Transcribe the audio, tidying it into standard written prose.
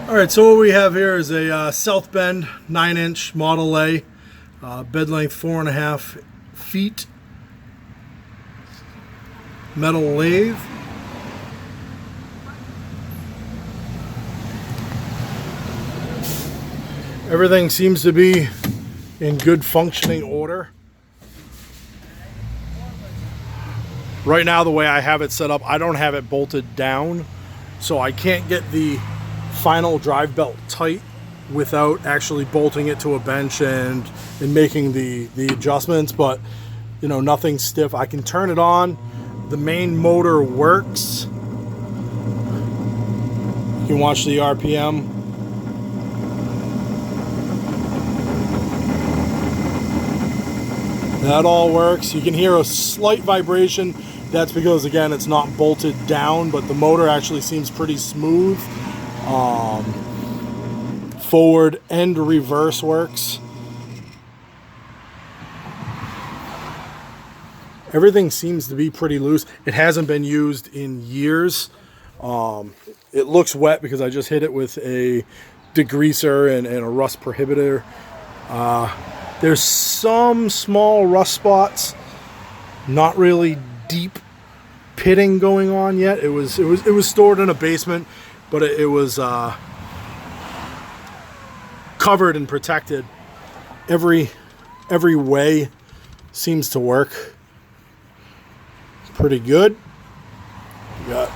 All right, so what we have here is a South Bend 9-inch Model Lathe, bed length 4.5 feet, metal lathe. Everything seems to be in good functioning order. Right now, the way I have it set up, I don't have it bolted down, so I can't get the final drive belt tight without actually bolting it to a bench and making the adjustments. But you know, nothing stiff. I can turn it on. The main motor works. You can watch the RPM. That all works. You can hear a slight vibration. That's because, again, it's not bolted down, but the motor actually seems pretty smooth. Forward and reverse works. Everything seems to be pretty loose. It hasn't been used in years. It looks wet because I just hit it with a degreaser and a rust prohibitor. There's some small rust spots, not really deep pitting going on yet. It was stored in a basement, but it was covered and protected. Every way seems to work pretty good. We got